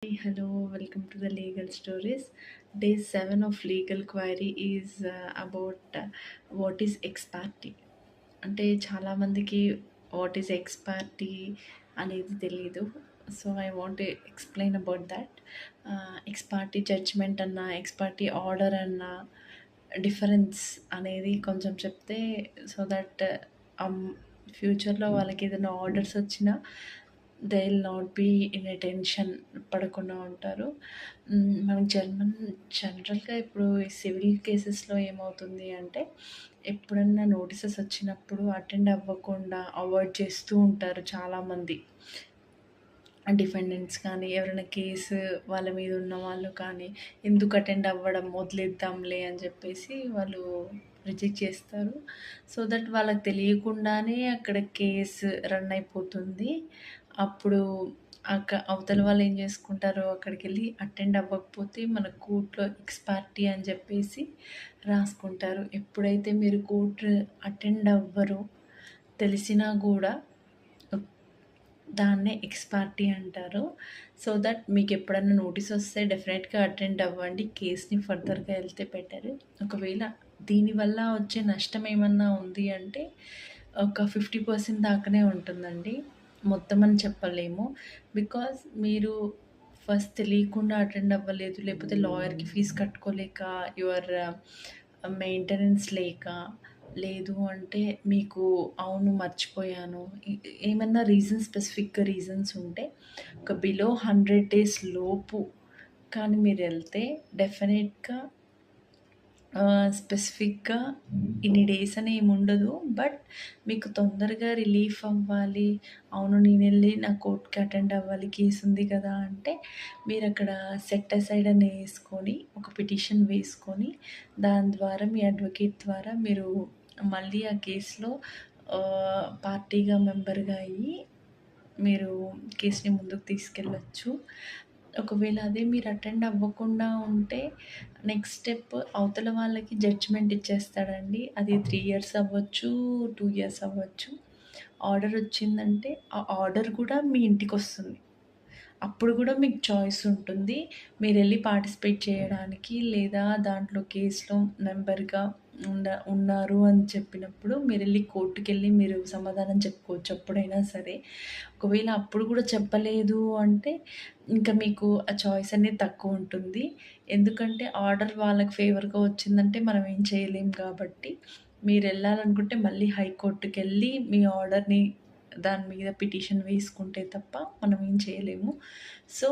Hey, hello, welcome to the Legal Stories. Day 7 of Legal Query is about what is ex parte. అంటే చాలామందికి what is X parte అనేది తెలీదు. So I want explain about that. Ex parte judgment అన్న ex parte order అన్న difference అనేది కొంచెం చెప్తే so that ఫ్యూచర్లో వాళ్ళకి ఏదైనా ఆర్డర్స్ వచ్చినా they will not be in a tension పడకుండా ఉంటారు. మనం జనరల్గా ఇప్పుడు ఈ సివిల్ కేసెస్లో ఏమవుతుంది అంటే ఎప్పుడన్నా నోటీసెస్ వచ్చినప్పుడు అటెండ్ అవ్వకుండా అవాయిడ్ చేస్తూ ఉంటారు చాలామంది. డిఫెండెంట్స్ కానీ ఎవరైనా కేసు వాళ్ళ మీద ఉన్న వాళ్ళు కానీ ఎందుకు అటెండ్ అవ్వడం వదిలేద్దాంలే అని చెప్పేసి వాళ్ళు రిజెక్ట్ చేస్తారు. సో దట్ వాళ్ళకి తెలియకుండానే అక్కడ కేసు రన్ అయిపోతుంది. అప్పుడు అవతల వాళ్ళు ఏం చేసుకుంటారు, అక్కడికి వెళ్ళి అటెండ్ అవ్వకపోతే మన కోర్టులో ఎక్స్ పార్టీ అని చెప్పేసి రాసుకుంటారు. ఎప్పుడైతే మీరు కోర్టు అటెండ్ అవ్వరో తెలిసినా కూడా దాన్నే ఎక్స్ పార్టీ అంటారు. సో దట్ మీకు ఎప్పుడన్నా నోటీస్ వస్తే డెఫినెట్గా అటెండ్ అవ్వండి. కేస్ని ఫర్దర్గా వెళ్తే బెటర్. ఒకవేళ దీనివల్ల వచ్చే నష్టం ఏమన్నా ఉంది అంటే ఒక 50% దాకానే ఉంటుందండి. మొత్తం అని చెప్పలేము. బికాజ్ మీరు ఫస్ట్ తెలియకుండా అటెండ్ అవ్వలేదు, లేకపోతే లాయర్కి ఫీజు కట్టుకోలేక, యువర్ మెయింటెనెన్స్ లేక, లేదు అంటే మీకు అవును మర్చిపోయాను ఏమన్నా స్పెసిఫిక్ రీజన్స్ ఉంటే ఒక బిలో 100 days లోపు కానీ మీరు వెళ్తే డెఫినెట్గా స్పెసిఫిక్గా ఇన్ని డేస్ అని ఏమి ఉండదు. బట్ మీకు తొందరగా రిలీఫ్ అవ్వాలి, అవును నేను వెళ్ళి నా కోర్టుకి అటెండ్ అవ్వాలి, కేసు ఉంది కదా అంటే మీరు అక్కడ సెట్ అసైడ్ అని వేసుకొని ఒక పిటిషన్ వేసుకొని దాని ద్వారా మీ అడ్వకేట్ ద్వారా మీరు మళ్ళీ ఆ కేసులో పార్టీగా మెంబర్గా అయ్యి మీరు కేసుని ముందుకు తీసుకెళ్ళచ్చు. ఒకవేళ అదే మీరు అటెండ్ అవ్వకుండా ఉంటే నెక్స్ట్ స్టెప్ అవతల వాళ్ళకి జడ్జిమెంట్ ఇచ్చేస్తాడండి. అది 3 years అవ్వచ్చు, 2 years అవ్వచ్చు. ఆర్డర్ వచ్చిందంటే ఆ ఆర్డర్ కూడా మీ ఇంటికి వస్తుంది. అప్పుడు కూడా మీకు చాయిస్ ఉంటుంది. మీరు వెళ్ళి పార్టిసిపేట్ చేయడానికి, లేదా దాంట్లో కేసులో మెంబర్గా ఉన్నారు అని చెప్పినప్పుడు మీరు వెళ్ళి కోర్టుకి వెళ్ళి మీరు సమాధానం చెప్పుకోవచ్చు ఎప్పుడైనా సరే. ఒకవేళ అప్పుడు కూడా చెప్పలేదు అంటే ఇంకా మీకు ఆ చాయిస్ అనేది తక్కువ ఉంటుంది. ఎందుకంటే ఆర్డర్ వాళ్ళకి ఫేవర్గా వచ్చిందంటే మనం ఏం చేయలేం కాబట్టి మీరు వెళ్ళాలనుకుంటే మళ్ళీ హైకోర్టుకి వెళ్ళి మీ ఆర్డర్ని దాని మీద పిటిషన్ వేసుకుంటే తప్ప మనం ఏం చేయలేము. సో